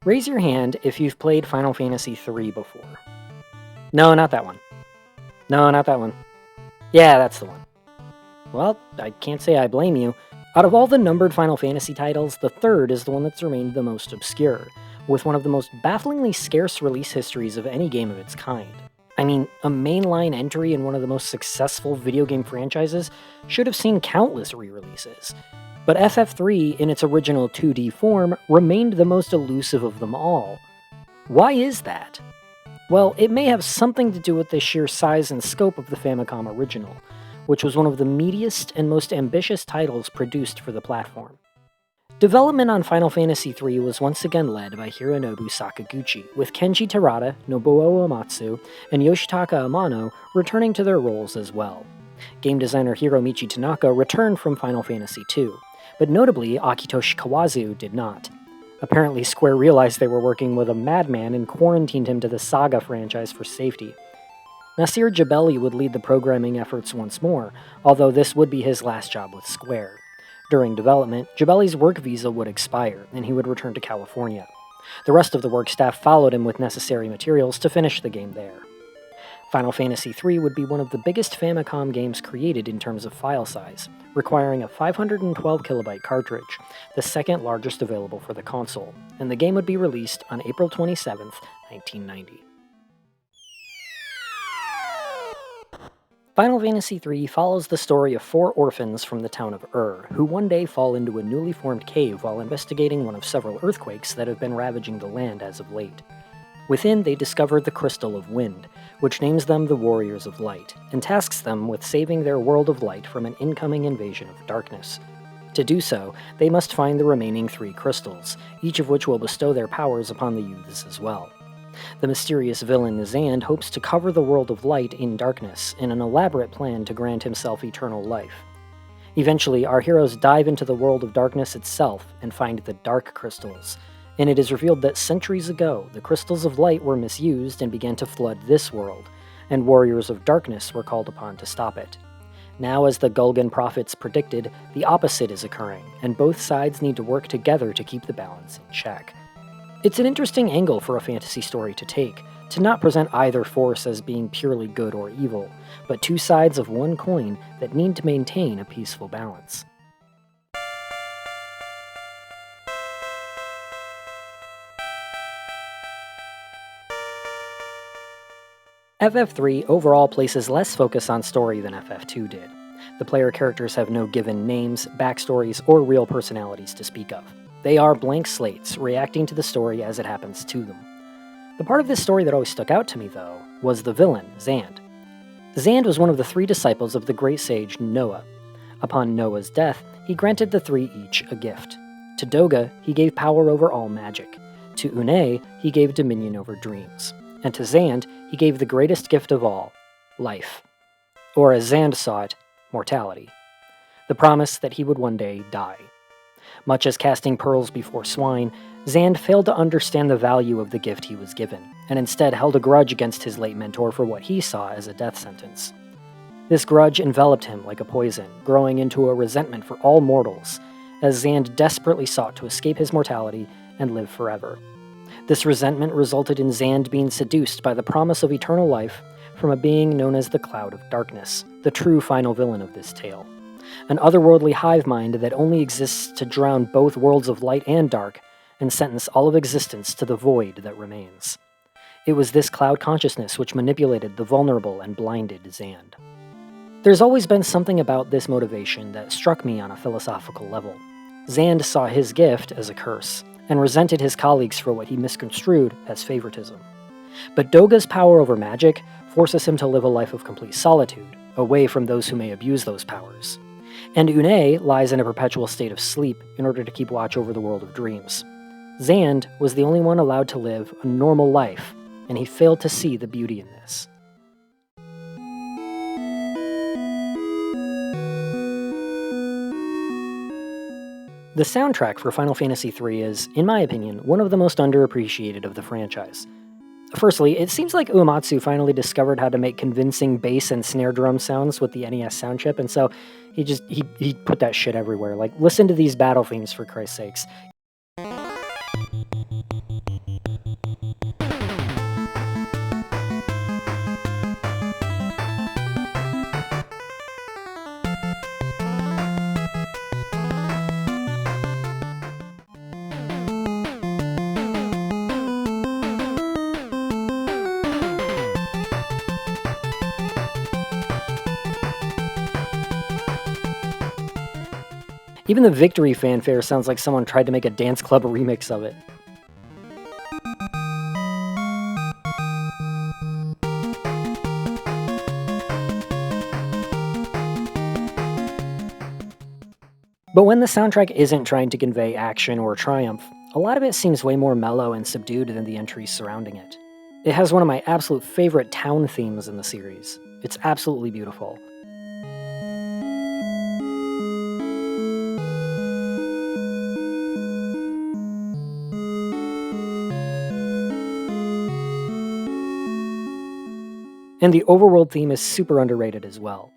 Raise your hand if you've played Final Fantasy III before. No, not that one. No, not that one. Yeah, that's the one. Well, I can't say I blame you. Out of all the numbered Final Fantasy titles, the third is the one that's remained the most obscure, with one of the most bafflingly scarce release histories of any game of its kind. I mean, a mainline entry in one of the most successful video game franchises should have seen countless re-releases. But FF3, in its original 2D form, remained the most elusive of them all. Why is that? Well, it may have something to do with the sheer size and scope of the Famicom original, which was one of the meatiest and most ambitious titles produced for the platform. Development on Final Fantasy III was once again led by Hironobu Sakaguchi, with Kenji Terada, Nobuo Uematsu, and Yoshitaka Amano returning to their roles as well. Game designer Hiromichi Tanaka returned from Final Fantasy II, but notably Akitoshi Kawazu did not. Apparently Square realized they were working with a madman and quarantined him to the Saga franchise for safety. Nasir Jabeli would lead the programming efforts once more, although this would be his last job with Square. During development, Jabeli's work visa would expire, and he would return to California. The rest of the work staff followed him with necessary materials to finish the game there. Final Fantasy III would be one of the biggest Famicom games created in terms of file size, requiring a 512KB cartridge, the second largest available for the console, and the game would be released on April 27, 1990. Final Fantasy III follows the story of 4 orphans from the town of who one day fall into a newly formed cave while investigating one of several earthquakes that have been ravaging the land as of late. Within, they discover the Crystal of Wind, which names them the Warriors of Light, and tasks them with saving their world of light from an incoming invasion of darkness. To do so, they must find the remaining 3 crystals, each of which will bestow their powers upon the youths as well. The mysterious villain Zand hopes to cover the world of light in darkness in an elaborate plan to grant himself eternal life. Eventually, our heroes dive into the world of darkness itself and find the Dark Crystals, and it is revealed that centuries ago, the Crystals of Light were misused and began to flood this world, and Warriors of Darkness were called upon to stop it. Now, as the Gulgan prophets predicted, the opposite is occurring, and both sides need to work together to keep the balance in check. It's an interesting angle for a fantasy story to take, to not present either force as being purely good or evil, but 2 sides of one coin that need to maintain a peaceful balance. FF3 overall places less focus on story than FF2 did. The player characters have no given names, backstories, or real personalities to speak of. They are blank slates, reacting to the story as it happens to them. The part of this story that always stuck out to me, though, was the villain, Zand. Zand was one of the 3 disciples of the great sage Noah. Upon Noah's death, he granted the 3 each a gift. To Doga, he gave power over all magic. To Une, he gave dominion over dreams. And to Zand, he gave the greatest gift of all, life. Or as Zand saw it, mortality. The promise that he would one day die. Much as casting pearls before swine, Zand failed to understand the value of the gift he was given, and instead held a grudge against his late mentor for what he saw as a death sentence. This grudge enveloped him like a poison, growing into a resentment for all mortals, as Zand desperately sought to escape his mortality and live forever. This resentment resulted in Zand being seduced by the promise of eternal life from a being known as the Cloud of Darkness, the true final villain of this tale. An otherworldly hive mind that only exists to drown both worlds of light and dark, and sentence all of existence to the void that remains. It was this cloud consciousness which manipulated the vulnerable and blinded Zand. There's always been something about this motivation that struck me on a philosophical level. Zand saw his gift as a curse, and resented his colleagues for what he misconstrued as favoritism. But Doga's power over magic forces him to live a life of complete solitude, away from those who may abuse those powers. And Une lies in a perpetual state of sleep in order to keep watch over the world of dreams. Zand was the only one allowed to live a normal life, and he failed to see the beauty in this. The soundtrack for Final Fantasy III is, in my opinion, one of the most underappreciated of the franchise. Firstly, it seems like Uematsu finally discovered how to make convincing bass and snare drum sounds with the NES sound chip, and so he put that shit everywhere. Like, listen to these battle themes, for Christ's sakes. Even the victory fanfare sounds like someone tried to make a dance club remix of it. But when the soundtrack isn't trying to convey action or triumph, a lot of it seems way more mellow and subdued than the entries surrounding it. It has one of my absolute favorite town themes in the series. It's absolutely beautiful. And the overworld theme is super underrated as well.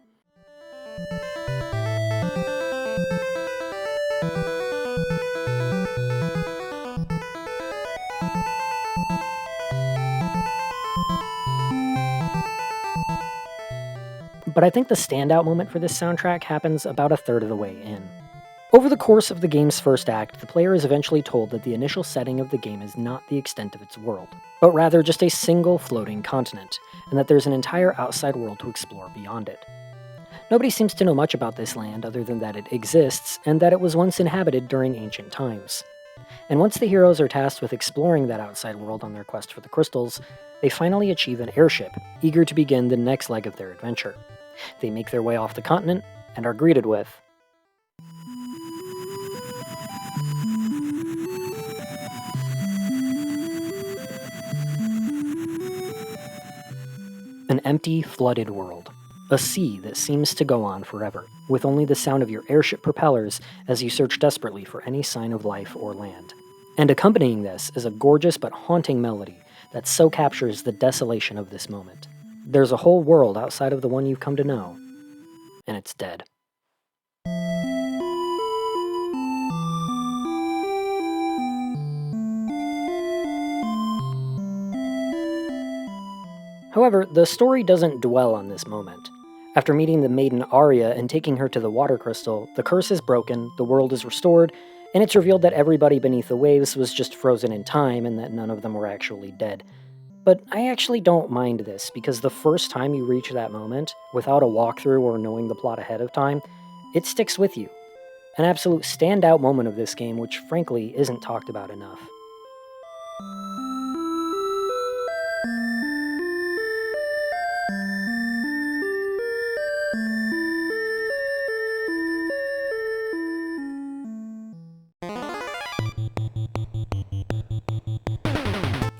But I think the standout moment for this soundtrack happens about a third of the way in. Over the course of the game's first act, the player is eventually told that the initial setting of the game is not the extent of its world, but rather just a single floating continent, and that there's an entire outside world to explore beyond it. Nobody seems to know much about this land other than that it exists, and that it was once inhabited during ancient times. And once the heroes are tasked with exploring that outside world on their quest for the crystals, they finally achieve an airship, eager to begin the next leg of their adventure. They make their way off the continent, and are greeted with an empty, flooded world. A sea that seems to go on forever, with only the sound of your airship propellers as you search desperately for any sign of life or land. And accompanying this is a gorgeous but haunting melody that so captures the desolation of this moment. There's a whole world outside of the one you've come to know, and it's dead. However, the story doesn't dwell on this moment. After meeting the maiden Arya and taking her to the water crystal, the curse is broken, the world is restored, and it's revealed that everybody beneath the waves was just frozen in time and that none of them were actually dead. But I actually don't mind this, because the first time you reach that moment, without a walkthrough or knowing the plot ahead of time, it sticks with you. An absolute standout moment of this game, which frankly isn't talked about enough.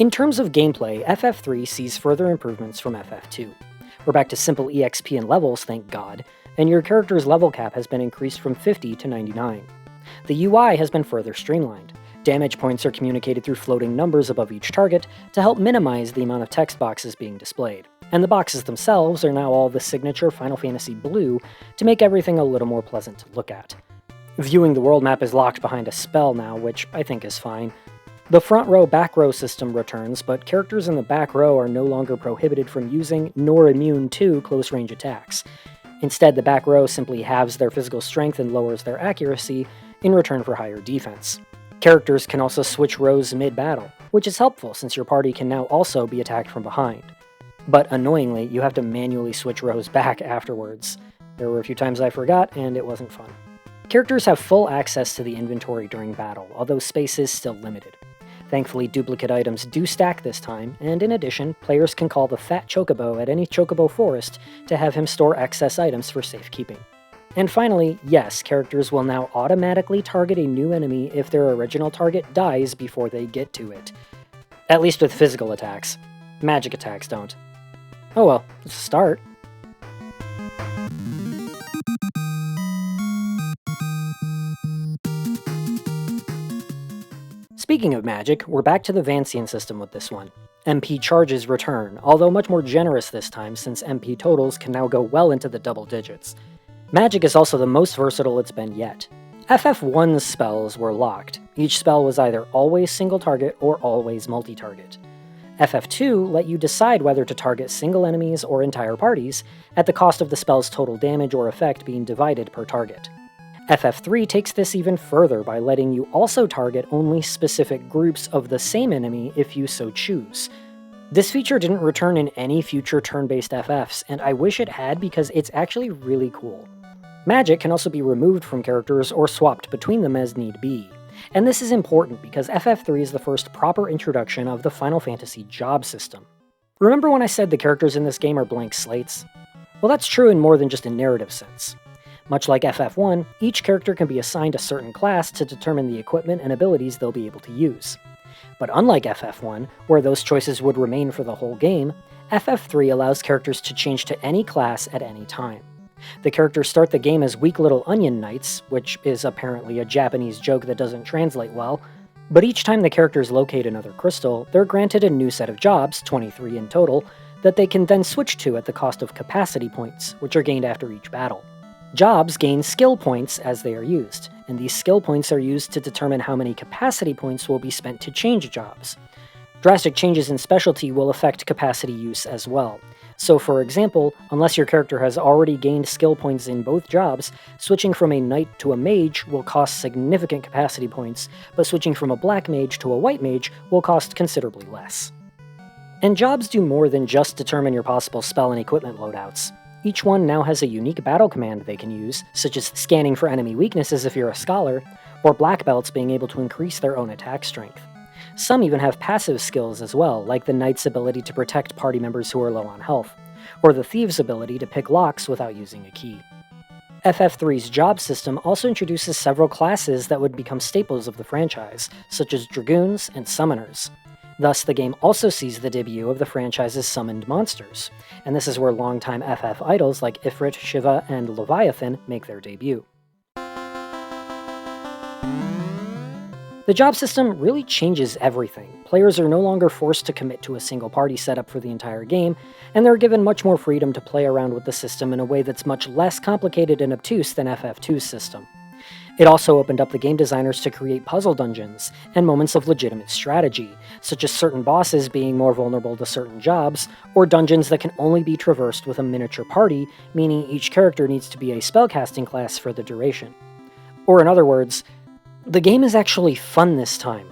In terms of gameplay, FF3 sees further improvements from FF2. We're back to simple EXP and levels, thank God, and your character's level cap has been increased from 50 to 99. The UI has been further streamlined. Damage points are communicated through floating numbers above each target to help minimize the amount of text boxes being displayed. And the boxes themselves are now all the signature Final Fantasy blue to make everything a little more pleasant to look at. Viewing the world map is locked behind a spell now, which I think is fine. The front row back row system returns, but characters in the back row are no longer prohibited from using nor immune to close range attacks. Instead, the back row simply halves their physical strength and lowers their accuracy in return for higher defense. Characters can also switch rows mid-battle, which is helpful since your party can now also be attacked from behind. But annoyingly, you have to manually switch rows back afterwards. There were a few times I forgot, and it wasn't fun. Characters have full access to the inventory during battle, although space is still limited. Thankfully, duplicate items do stack this time, and in addition, players can call the Fat Chocobo at any Chocobo Forest to have him store excess items for safekeeping. And finally, yes, characters will now automatically target a new enemy if their original target dies before they get to it. At least with physical attacks. Magic attacks don't. Oh well, it's a start. Speaking of magic, we're back to the Vancian system with this one. MP charges return, although much more generous this time since MP totals can now go well into the double digits. Magic is also the most versatile it's been yet. FF1's spells were locked. Each spell was either always single target or always multi-target. FF2 let you decide whether to target single enemies or entire parties, at the cost of the spell's total damage or effect being divided per target. FF3 takes this even further by letting you also target only specific groups of the same enemy if you so choose. This feature didn't return in any future turn-based FFs, and I wish it had because it's actually really cool. Magic can also be removed from characters or swapped between them as need be. And this is important because FF3 is the first proper introduction of the Final Fantasy job system. Remember when I said the characters in this game are blank slates? Well, that's true in more than just a narrative sense. Much like FF1, each character can be assigned a certain class to determine the equipment and abilities they'll be able to use. But unlike FF1, where those choices would remain for the whole game, FF3 allows characters to change to any class at any time. The characters start the game as weak little onion knights, which is apparently a Japanese joke that doesn't translate well, but each time the characters locate another crystal, they're granted a new set of jobs, 23 in total, that they can then switch to at the cost of capacity points, which are gained after each battle. Jobs gain skill points as they are used, and these skill points are used to determine how many capacity points will be spent to change jobs. Drastic changes in specialty will affect capacity use as well. So for example, unless your character has already gained skill points in both jobs, switching from a knight to a mage will cost significant capacity points, but switching from a black mage to a white mage will cost considerably less. And jobs do more than just determine your possible spell and equipment loadouts. Each one now has a unique battle command they can use, such as scanning for enemy weaknesses if you're a scholar, or black belts being able to increase their own attack strength. Some even have passive skills as well, like the knight's ability to protect party members who are low on health, or the thief's ability to pick locks without using a key. FF3's job system also introduces several classes that would become staples of the franchise, such as dragoons and summoners. Thus, the game also sees the debut of the franchise's summoned monsters, and this is where longtime FF idols like Ifrit, Shiva, and Leviathan make their debut. The job system really changes everything. Players are no longer forced to commit to a single party setup for the entire game, and they're given much more freedom to play around with the system in a way that's much less complicated and obtuse than FF2's system. It also opened up the game designers to create puzzle dungeons and moments of legitimate strategy, such as certain bosses being more vulnerable to certain jobs, or dungeons that can only be traversed with a miniature party, meaning each character needs to be a spellcasting class for the duration. Or in other words, the game is actually fun this time.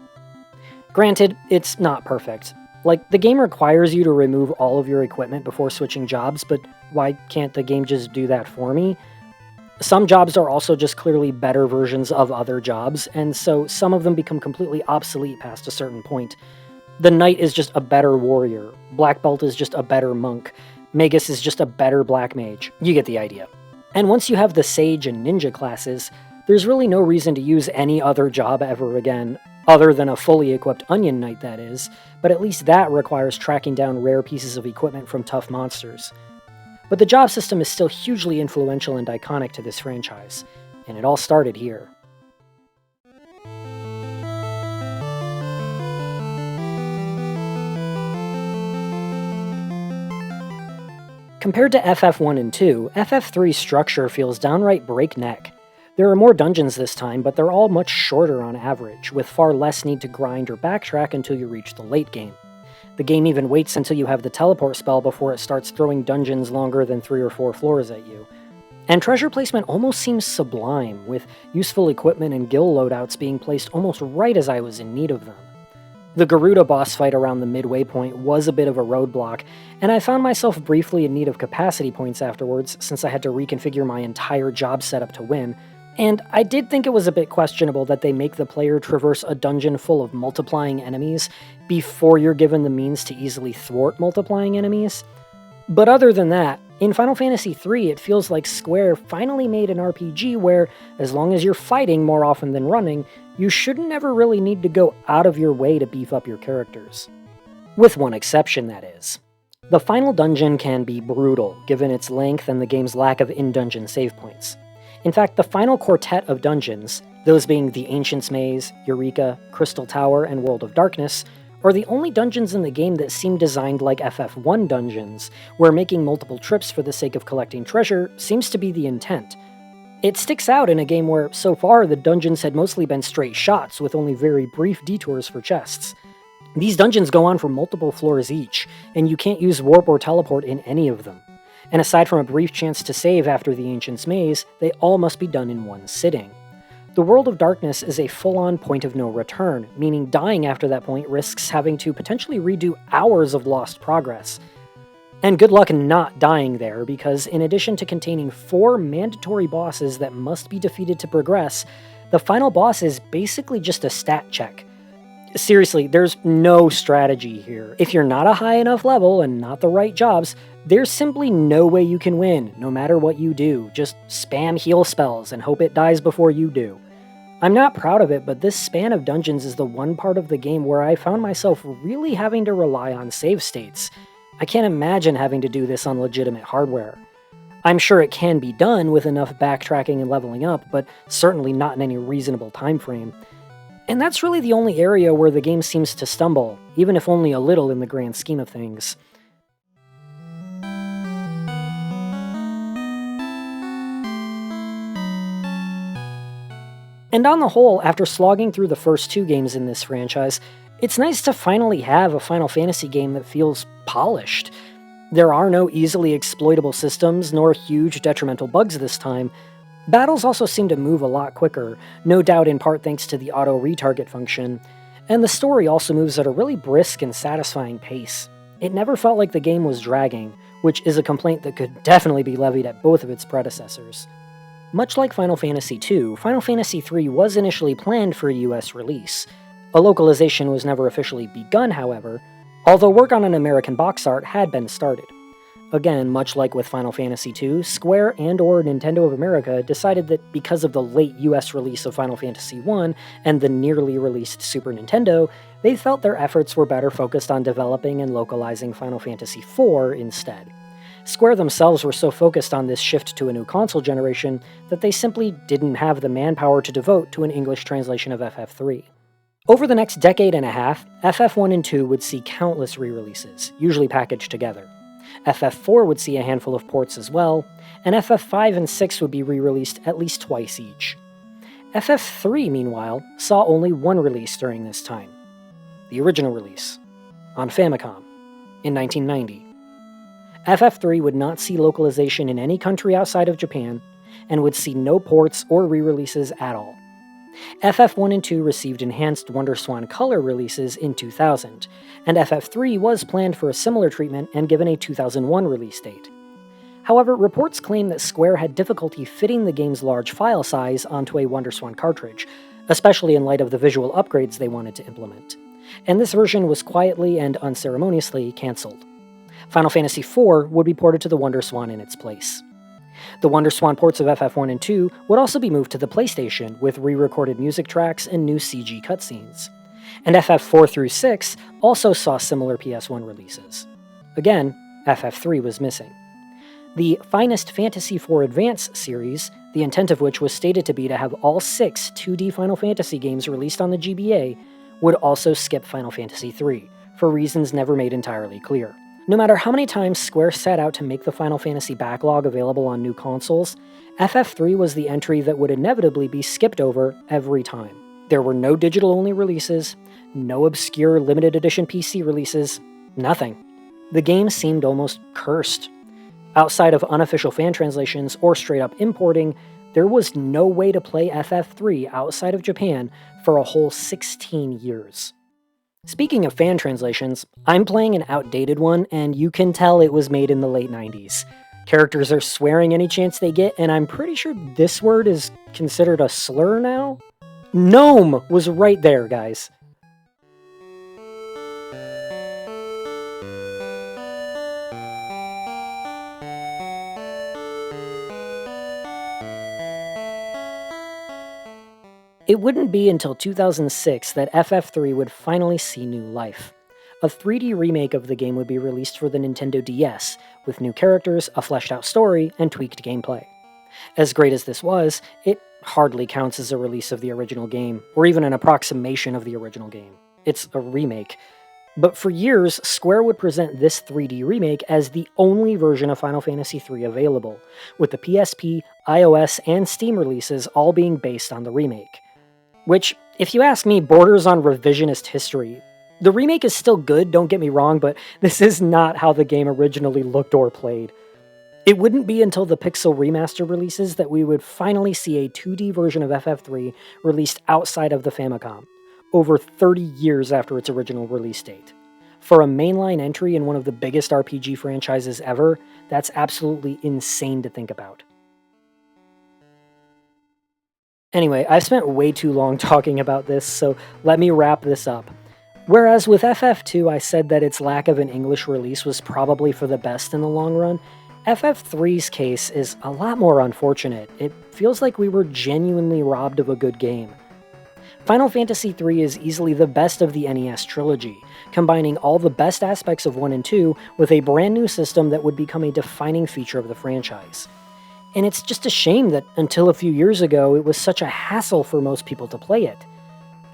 Granted, it's not perfect. Like, the game requires you to remove all of your equipment before switching jobs, but why can't the game just do that for me? Some jobs are also just clearly better versions of other jobs, and so some of them become completely obsolete past a certain point. The Knight is just a better warrior, Black Belt is just a better monk, Magus is just a better black mage. You get the idea. And once you have the Sage and Ninja classes, there's really no reason to use any other job ever again, other than a fully equipped Onion Knight, that is, but at least that requires tracking down rare pieces of equipment from tough monsters. But the job system is still hugely influential and iconic to this franchise, and it all started here. Compared to FF1 and 2, FF3's structure feels downright breakneck. There are more dungeons this time, but they're all much shorter on average, with far less need to grind or backtrack until you reach the late game. The game even waits until you have the teleport spell before it starts throwing dungeons longer than 3 or 4 floors at you. And treasure placement almost seems sublime, with useful equipment and guild loadouts being placed almost right as I was in need of them. The Garuda boss fight around the midway point was a bit of a roadblock, and I found myself briefly in need of capacity points afterwards since I had to reconfigure my entire job setup to win, and I did think it was a bit questionable that they make the player traverse a dungeon full of multiplying enemies before you're given the means to easily thwart multiplying enemies. But other than that, in Final Fantasy III it feels like Square finally made an RPG where, as long as you're fighting more often than running, you shouldn't ever really need to go out of your way to beef up your characters. With one exception, that is. The final dungeon can be brutal, given its length and the game's lack of in-dungeon save points. In fact, the final quartet of dungeons, those being the Ancient's Maze, Eureka, Crystal Tower, and World of Darkness, are the only dungeons in the game that seem designed like FF1 dungeons, where making multiple trips for the sake of collecting treasure seems to be the intent. It sticks out in a game where, so far, the dungeons had mostly been straight shots with only very brief detours for chests. These dungeons go on for multiple floors each, and you can't use warp or teleport in any of them. And aside from a brief chance to save after the Ancient's Maze, they all must be done in one sitting. The World of Darkness is a full-on point of no return, meaning dying after that point risks having to potentially redo hours of lost progress. And good luck not dying there, because in addition to containing 4 mandatory bosses that must be defeated to progress, the final boss is basically just a stat check. Seriously, there's no strategy here. If you're not a high enough level and not the right jobs, there's simply no way you can win, no matter what you do. Just spam heal spells and hope it dies before you do. I'm not proud of it, but this span of dungeons is the one part of the game where I found myself really having to rely on save states. I can't imagine having to do this on legitimate hardware. I'm sure it can be done with enough backtracking and leveling up, but certainly not in any reasonable time frame. And that's really the only area where the game seems to stumble, even if only a little in the grand scheme of things. And on the whole, after slogging through the first 2 games in this franchise, it's nice to finally have a Final Fantasy game that feels polished. There are no easily exploitable systems, nor huge detrimental bugs this time. Battles also seem to move a lot quicker, no doubt in part thanks to the auto-retarget function, and the story also moves at a really brisk and satisfying pace. It never felt like the game was dragging, which is a complaint that could definitely be levied at both of its predecessors. Much like Final Fantasy II, Final Fantasy III was initially planned for a US release. A localization was never officially begun, however, although work on an American box art had been started. Again, much like with Final Fantasy II, Square and/or Nintendo of America decided that because of the late US release of Final Fantasy I and the nearly released Super Nintendo, they felt their efforts were better focused on developing and localizing Final Fantasy IV instead. Square themselves were so focused on this shift to a new console generation that they simply didn't have the manpower to devote to an English translation of FF3. Over the next decade and a half, FF1 and 2 would see countless re-releases, usually packaged together. FF4 would see a handful of ports as well, and FF5 and 6 would be re-released at least twice each. FF3, meanwhile, saw only one release during this time. The original release, on Famicom, in 1990. FF3 would not see localization in any country outside of Japan, and would see no ports or re-releases at all. FF1 and 2 received enhanced WonderSwan Color releases in 2000, and FF3 was planned for a similar treatment and given a 2001 release date. However, reports claim that Square had difficulty fitting the game's large file size onto a WonderSwan cartridge, especially in light of the visual upgrades they wanted to implement, and this version was quietly and unceremoniously cancelled. Final Fantasy IV would be ported to the WonderSwan in its place. The WonderSwan ports of FF1 and 2 would also be moved to the PlayStation with re-recorded music tracks and new CG cutscenes. And FF4 through 6 also saw similar PS1 releases. Again, FF3 was missing. The Finest Fantasy IV Advance series, the intent of which was stated to be to have all 6 2D Final Fantasy games released on the GBA, would also skip Final Fantasy III, for reasons never made entirely clear. No matter how many times Square set out to make the Final Fantasy backlog available on new consoles, FF3 was the entry that would inevitably be skipped over every time. There were no digital-only releases, no obscure limited edition PC releases, nothing. The game seemed almost cursed. Outside of unofficial fan translations or straight-up importing, there was no way to play FF3 outside of Japan for a whole 16 years. Speaking of fan translations, I'm playing an outdated one, and you can tell it was made in the late 90s. Characters are swearing any chance they get, and I'm pretty sure this word is considered a slur now? Gnome was right there, guys. It wouldn't be until 2006 that FF3 would finally see new life. A 3D remake of the game would be released for the Nintendo DS, with new characters, a fleshed-out story, and tweaked gameplay. As great as this was, it hardly counts as a release of the original game, or even an approximation of the original game. It's a remake. But for years, Square would present this 3D remake as the only version of Final Fantasy III available, with the PSP, iOS, and Steam releases all being based on the remake. Which, if you ask me, borders on revisionist history. The remake is still good, don't get me wrong, but this is not how the game originally looked or played. It wouldn't be until the Pixel Remaster releases that we would finally see a 2D version of FF3 released outside of the Famicom, over 30 years after its original release date. For a mainline entry in one of the biggest RPG franchises ever, that's absolutely insane to think about. Anyway, I've spent way too long talking about this, so let me wrap this up. Whereas with FF2 I said that its lack of an English release was probably for the best in the long run, FF3's case is a lot more unfortunate. It feels like we were genuinely robbed of a good game. Final Fantasy III is easily the best of the NES trilogy, combining all the best aspects of 1 and 2 with a brand new system that would become a defining feature of the franchise. And it's just a shame that until a few years ago it was such a hassle for most people to play it.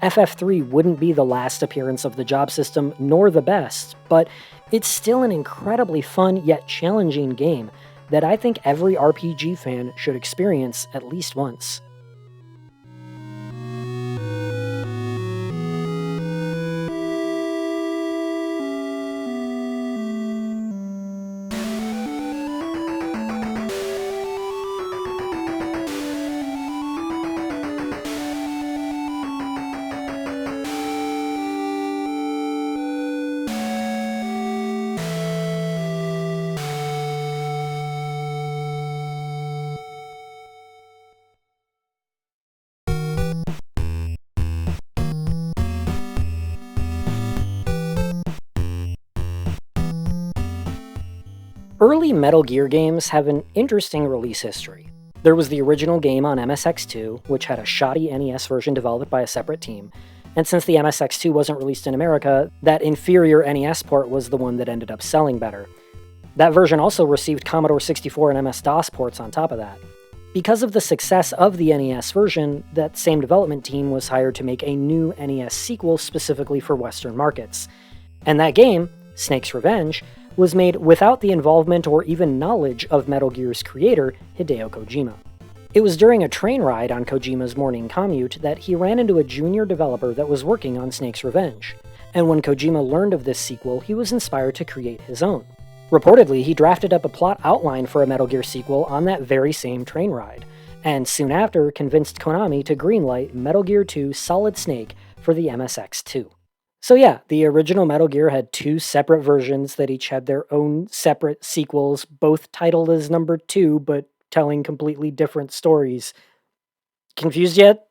FF3 wouldn't be the last appearance of the job system, nor the best, but it's still an incredibly fun yet challenging game that I think every RPG fan should experience at least once. Early Metal Gear games have an interesting release history. There was the original game on MSX2, which had a shoddy NES version developed by a separate team, and since the MSX2 wasn't released in America, that inferior NES port was the one that ended up selling better. That version also received Commodore 64 and MS-DOS ports on top of that. Because of the success of the NES version, that same development team was hired to make a new NES sequel specifically for Western markets. And that game, Snake's Revenge, was made without the involvement or even knowledge of Metal Gear's creator, Hideo Kojima. It was during a train ride on Kojima's morning commute that he ran into a junior developer that was working on Snake's Revenge, and when Kojima learned of this sequel, he was inspired to create his own. Reportedly, he drafted up a plot outline for a Metal Gear sequel on that very same train ride, and soon after convinced Konami to greenlight Metal Gear 2 Solid Snake for the MSX2. So yeah, the original Metal Gear had two separate versions that each had their own separate sequels, both titled as number 2, but telling completely different stories. Confused yet?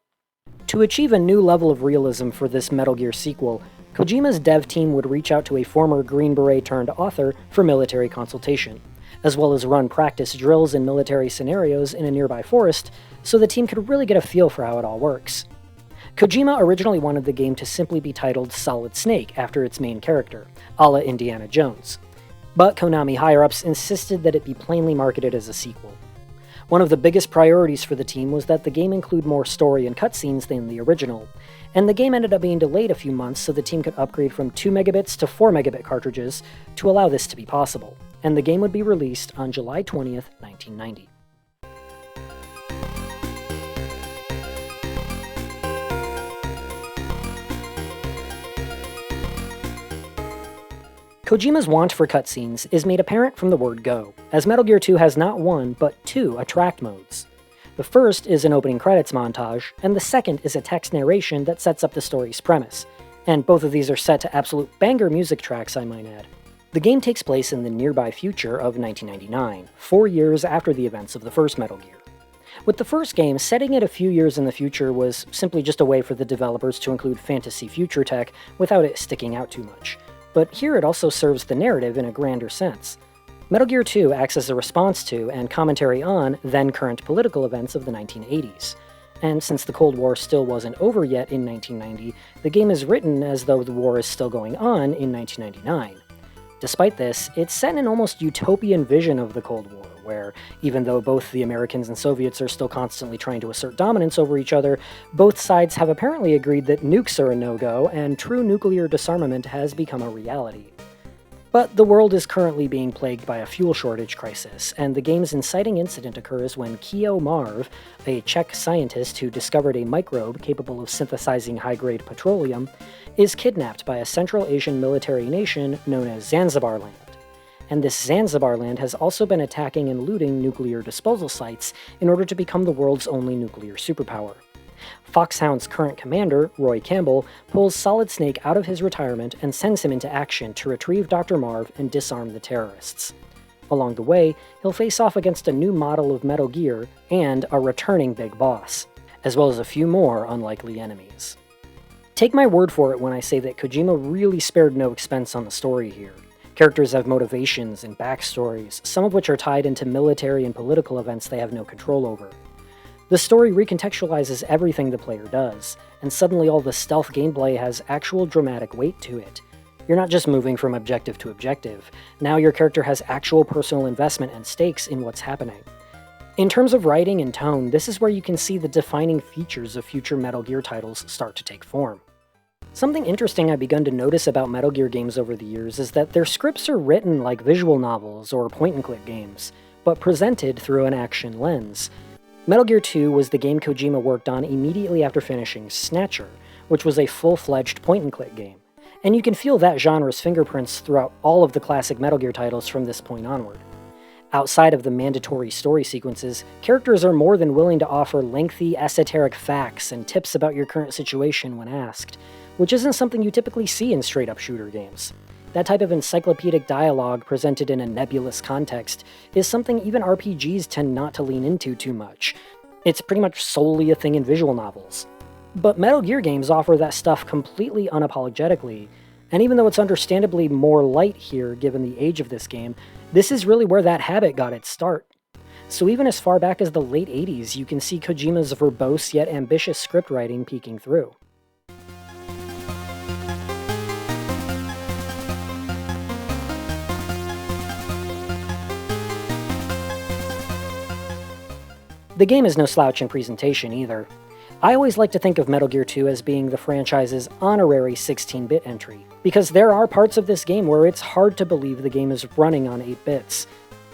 To achieve a new level of realism for this Metal Gear sequel, Kojima's dev team would reach out to a former Green Beret-turned-author for military consultation, as well as run practice drills in military scenarios in a nearby forest, so the team could really get a feel for how it all works. Kojima originally wanted the game to simply be titled Solid Snake after its main character, a la Indiana Jones. But Konami higher-ups insisted that it be plainly marketed as a sequel. One of the biggest priorities for the team was that the game include more story and cutscenes than the original, and the game ended up being delayed a few months so the team could upgrade from 2 megabits to 4 megabit cartridges to allow this to be possible, and the game would be released on July 20th, 1990. Kojima's want for cutscenes is made apparent from the word go, as Metal Gear 2 has not one, but 2 attract modes. The first is an opening credits montage, and the second is a text narration that sets up the story's premise, and both of these are set to absolute banger music tracks, I might add. The game takes place in the nearby future of 1999, 4 years after the events of the first Metal Gear. With the first game, setting it a few years in the future was simply just a way for the developers to include fantasy future tech without it sticking out too much. But here it also serves the narrative in a grander sense. Metal Gear 2 acts as a response to and commentary on then-current political events of the 1980s. And since the Cold War still wasn't over yet in 1990, the game is written as though the war is still going on in 1999. Despite this, it's set in an almost utopian vision of the Cold War, where, even though both the Americans and Soviets are still constantly trying to assert dominance over each other, both sides have apparently agreed that nukes are a no-go, and true nuclear disarmament has become a reality. But the world is currently being plagued by a fuel shortage crisis, and the game's inciting incident occurs when Keo Marv, a Czech scientist who discovered a microbe capable of synthesizing high-grade petroleum, is kidnapped by a Central Asian military nation known as Zanzibarland. And this Zanzibarland has also been attacking and looting nuclear disposal sites in order to become the world's only nuclear superpower. Foxhound's current commander, Roy Campbell, pulls Solid Snake out of his retirement and sends him into action to retrieve Dr. Marv and disarm the terrorists. Along the way, he'll face off against a new model of Metal Gear and a returning big boss, as well as a few more unlikely enemies. Take my word for it when I say that Kojima really spared no expense on the story here. Characters have motivations and backstories, some of which are tied into military and political events they have no control over. The story recontextualizes everything the player does, and suddenly all the stealth gameplay has actual dramatic weight to it. You're not just moving from objective to objective, now your character has actual personal investment and stakes in what's happening. In terms of writing and tone, this is where you can see the defining features of future Metal Gear titles start to take form. Something interesting I've begun to notice about Metal Gear games over the years is that their scripts are written like visual novels or point-and-click games, but presented through an action lens. Metal Gear 2 was the game Kojima worked on immediately after finishing Snatcher, which was a full-fledged point-and-click game, and you can feel that genre's fingerprints throughout all of the classic Metal Gear titles from this point onward. Outside of the mandatory story sequences, characters are more than willing to offer lengthy, esoteric facts and tips about your current situation when asked, which isn't something you typically see in straight-up shooter games. That type of encyclopedic dialogue presented in a nebulous context is something even RPGs tend not to lean into too much. It's pretty much solely a thing in visual novels. But Metal Gear games offer that stuff completely unapologetically, and even though it's understandably more light here given the age of this game, this is really where that habit got its start. So even as far back as the late 80s, you can see Kojima's verbose yet ambitious script writing peeking through. The game is no slouch in presentation either. I always like to think of Metal Gear 2 as being the franchise's honorary 16-bit entry, because there are parts of this game where it's hard to believe the game is running on 8 bits,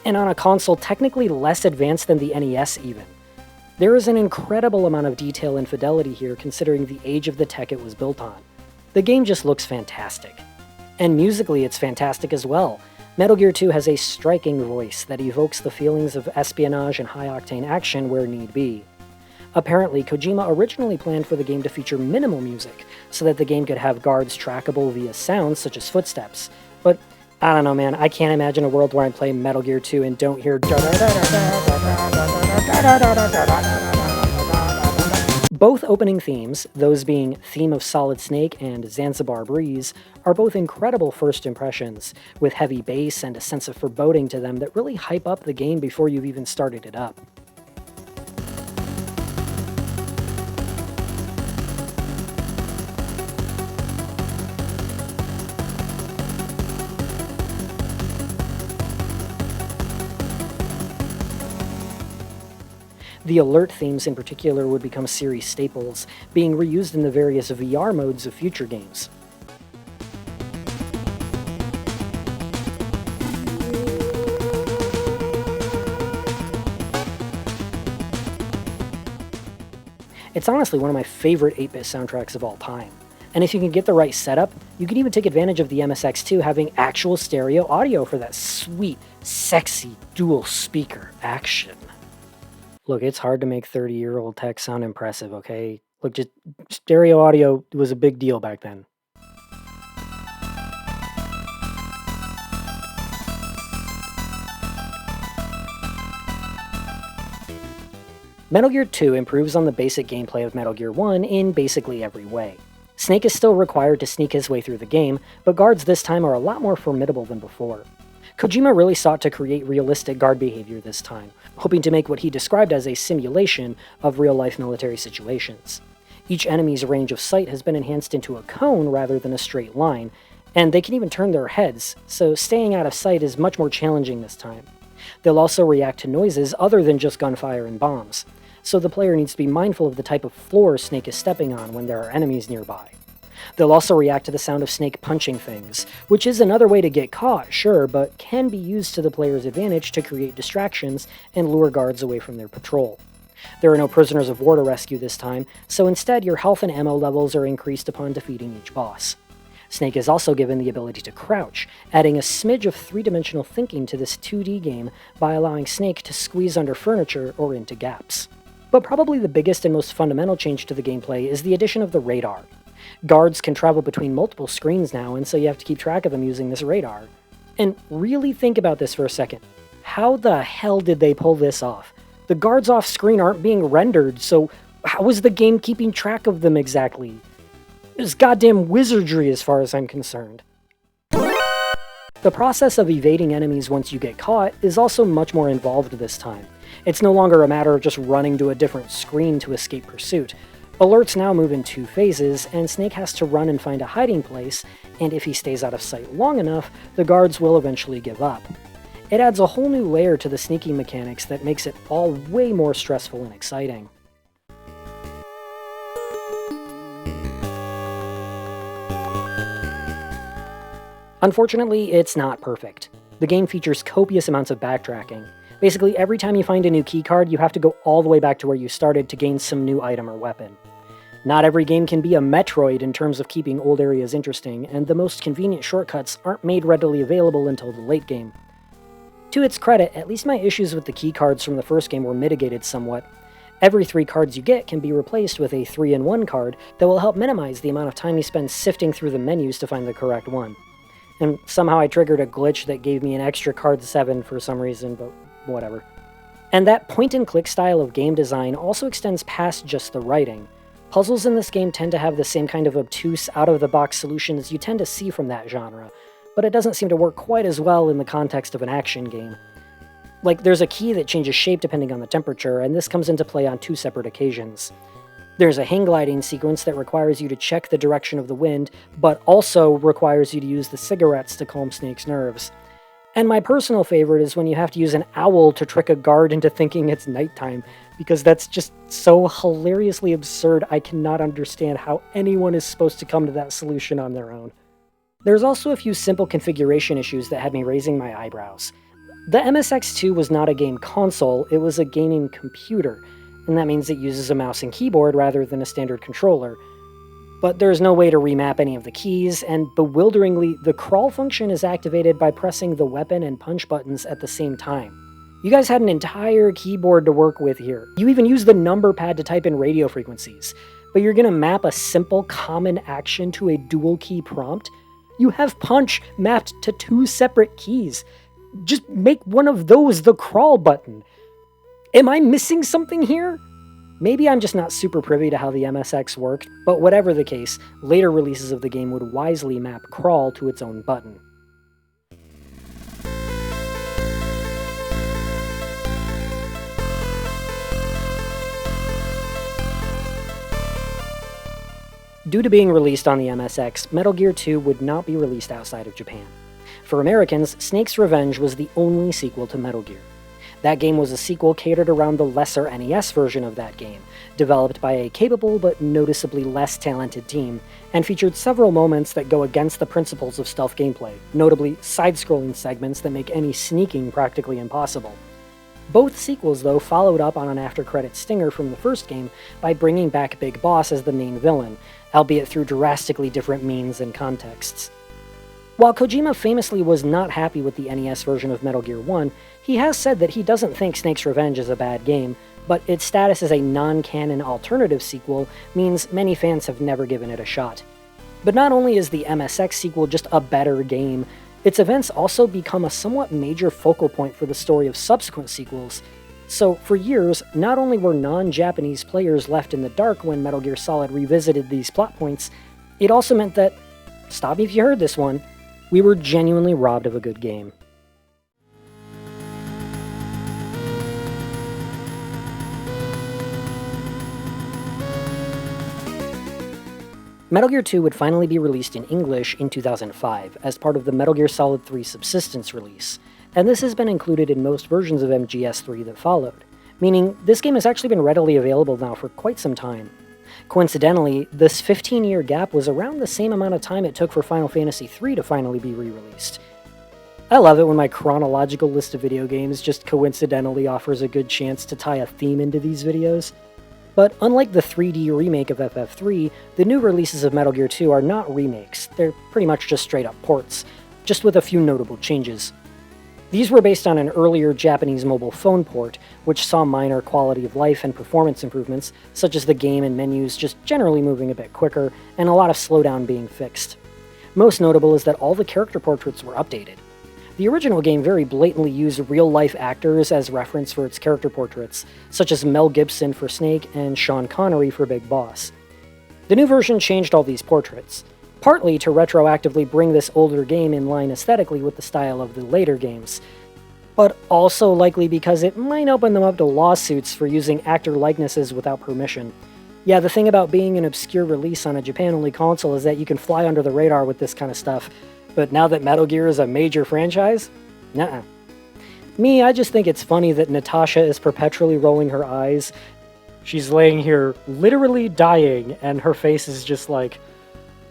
and on a console technically less advanced than the NES even. There is an incredible amount of detail and fidelity here considering the age of the tech it was built on. The game just looks fantastic. And musically it's fantastic as well. Metal Gear 2 has a striking voice that evokes the feelings of espionage and high-octane action where need be. Apparently, Kojima originally planned for the game to feature minimal music, so that the game could have guards trackable via sounds such as footsteps. But, I don't know man, I can't imagine a world where I play Metal Gear 2 and don't hear Both opening themes, those being Theme of Solid Snake and Zanzibar Breeze, are both incredible first impressions, with heavy bass and a sense of foreboding to them that really hype up the game before you've even started it up. The alert themes in particular would become series staples, being reused in the various VR modes of future games. It's honestly one of my favorite 8-bit soundtracks of all time. And if you can get the right setup, you can even take advantage of the MSX2 having actual stereo audio for that sweet, sexy, dual speaker action. Look, it's hard to make 30-year-old tech sound impressive, okay? Look, just stereo audio was a big deal back then. Metal Gear 2 improves on the basic gameplay of Metal Gear 1 in basically every way. Snake is still required to sneak his way through the game, but guards this time are a lot more formidable than before. Kojima really sought to create realistic guard behavior this time, hoping to make what he described as a simulation of real-life military situations. Each enemy's range of sight has been enhanced into a cone rather than a straight line, and they can even turn their heads, so staying out of sight is much more challenging this time. They'll also react to noises other than just gunfire and bombs, so the player needs to be mindful of the type of floor Snake is stepping on when there are enemies nearby. They'll also react to the sound of Snake punching things, which is another way to get caught, sure, but can be used to the player's advantage to create distractions and lure guards away from their patrol. There are no prisoners of war to rescue this time, so instead your health and ammo levels are increased upon defeating each boss. Snake is also given the ability to crouch, adding a smidge of three-dimensional thinking to this 2D game by allowing Snake to squeeze under furniture or into gaps. But probably the biggest and most fundamental change to the gameplay is the addition of the radar. Guards can travel between multiple screens now, and so you have to keep track of them using this radar. And really think about this for a second. How the hell did they pull this off? The guards off screen aren't being rendered, so how is the game keeping track of them exactly? It's goddamn wizardry as far as I'm concerned. The process of evading enemies once you get caught is also much more involved this time. It's no longer a matter of just running to a different screen to escape pursuit. Alerts now move in 2 phases, and Snake has to run and find a hiding place, and if he stays out of sight long enough, the guards will eventually give up. It adds a whole new layer to the sneaking mechanics that makes it all way more stressful and exciting. Unfortunately, it's not perfect. The game features copious amounts of backtracking. Basically, every time you find a new keycard, you have to go all the way back to where you started to gain some new item or weapon. Not every game can be a Metroid in terms of keeping old areas interesting, and the most convenient shortcuts aren't made readily available until the late game. To its credit, at least my issues with the keycards from the first game were mitigated somewhat. Every 3 cards you get can be replaced with a 3-in-1 card that will help minimize the amount of time you spend sifting through the menus to find the correct one. And somehow I triggered a glitch that gave me an extra card 7 for some reason, but whatever. And that point-and-click style of game design also extends past just the writing. Puzzles in this game tend to have the same kind of obtuse, out-of-the-box solutions you tend to see from that genre, but it doesn't seem to work quite as well in the context of an action game. Like, there's a key that changes shape depending on the temperature, and this comes into play on 2 separate occasions. There's a hang gliding sequence that requires you to check the direction of the wind, but also requires you to use the cigarettes to calm Snake's nerves. And my personal favorite is when you have to use an owl to trick a guard into thinking it's nighttime, because that's just so hilariously absurd I cannot understand how anyone is supposed to come to that solution on their own. There's also a few simple configuration issues that had me raising my eyebrows. The MSX2 was not a game console, it was a gaming computer, and that means it uses a mouse and keyboard rather than a standard controller. But there's no way to remap any of the keys, and bewilderingly, the crawl function is activated by pressing the weapon and punch buttons at the same time. You guys had an entire keyboard to work with here. You even used the number pad to type in radio frequencies. But you're gonna map a simple common action to a dual key prompt? You have punch mapped to 2 separate keys. Just make one of those the crawl button. Am I missing something here? Maybe I'm just not super privy to how the MSX worked, but whatever the case, later releases of the game would wisely map crawl to its own button. Due to being released on the MSX, Metal Gear 2 would not be released outside of Japan. For Americans, Snake's Revenge was the only sequel to Metal Gear. That game was a sequel catered around the lesser NES version of that game, developed by a capable but noticeably less talented team, and featured several moments that go against the principles of stealth gameplay, notably side-scrolling segments that make any sneaking practically impossible. Both sequels, though, followed up on an after-credits stinger from the first game by bringing back Big Boss as the main villain, albeit through drastically different means and contexts. While Kojima famously was not happy with the NES version of Metal Gear 1, he has said that he doesn't think Snake's Revenge is a bad game, but its status as a non-canon alternative sequel means many fans have never given it a shot. But not only is the MSX sequel just a better game, its events also become a somewhat major focal point for the story of subsequent sequels. So, for years, not only were non-Japanese players left in the dark when Metal Gear Solid revisited these plot points, it also meant that, stop me if you heard this one, we were genuinely robbed of a good game. Metal Gear 2 would finally be released in English in 2005 as part of the Metal Gear Solid 3 Subsistence release, and this has been included in most versions of MGS3 that followed, meaning this game has actually been readily available now for quite some time. Coincidentally, this 15-year gap was around the same amount of time it took for Final Fantasy III to finally be re-released. I love it when my chronological list of video games just coincidentally offers a good chance to tie a theme into these videos. But unlike the 3D remake of FF3, the new releases of Metal Gear 2 are not remakes, they're pretty much just straight up ports, just with a few notable changes. These were based on an earlier Japanese mobile phone port, which saw minor quality of life and performance improvements, such as the game and menus just generally moving a bit quicker, and a lot of slowdown being fixed. Most notable is that all the character portraits were updated. The original game very blatantly used real-life actors as reference for its character portraits, such as Mel Gibson for Snake and Sean Connery for Big Boss. The new version changed all these portraits, partly to retroactively bring this older game in line aesthetically with the style of the later games, but also likely because it might open them up to lawsuits for using actor likenesses without permission. Yeah, the thing about being an obscure release on a Japan-only console is that you can fly under the radar with this kind of stuff, but now that Metal Gear is a major franchise? Nuh-uh. Me, I just think it's funny that Natasha is perpetually rolling her eyes. She's laying here literally dying, and her face is just like,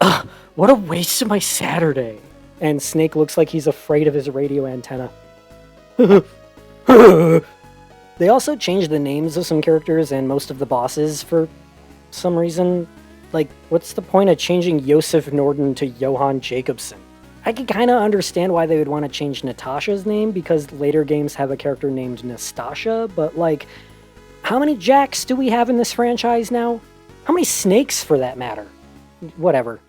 ugh, what a waste of my Saturday. And Snake looks like he's afraid of his radio antenna. They also changed the names of some characters and most of the bosses for some reason. Like, what's the point of changing Josef Norden to Johan Jacobsen? I can kinda understand why they would want to change Natasha's name, because later games have a character named Nastasha, but like, how many Jacks do we have in this franchise now? How many Snakes, for that matter? Whatever.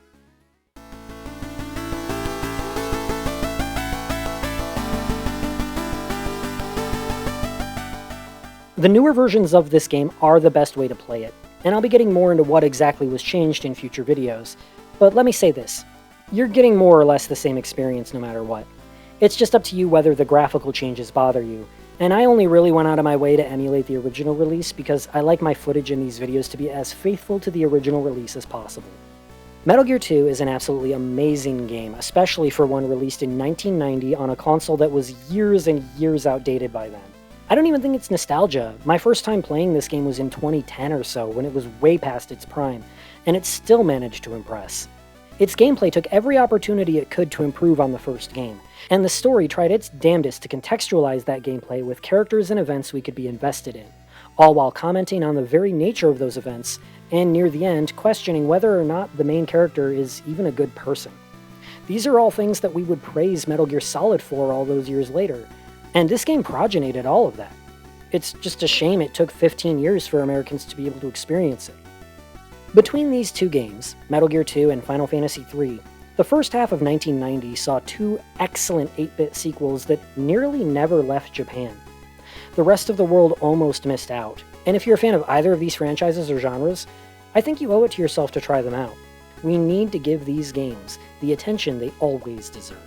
The newer versions of this game are the best way to play it, and I'll be getting more into what exactly was changed in future videos. But let me say this. You're getting more or less the same experience no matter what. It's just up to you whether the graphical changes bother you, and I only really went out of my way to emulate the original release because I like my footage in these videos to be as faithful to the original release as possible. Metal Gear 2 is an absolutely amazing game, especially for one released in 1990 on a console that was years and years outdated by then. I don't even think it's nostalgia. My first time playing this game was in 2010 or so, when it was way past its prime, and it still managed to impress. Its gameplay took every opportunity it could to improve on the first game, and the story tried its damnedest to contextualize that gameplay with characters and events we could be invested in, all while commenting on the very nature of those events, and near the end, questioning whether or not the main character is even a good person. These are all things that we would praise Metal Gear Solid for all those years later, and this game progenited all of that. It's just a shame it took 15 years for Americans to be able to experience it. Between these two games, Metal Gear 2 and Final Fantasy III, the first half of 1990 saw two excellent 8-bit sequels that nearly never left Japan. The rest of the world almost missed out, and if you're a fan of either of these franchises or genres, I think you owe it to yourself to try them out. We need to give these games the attention they always deserve.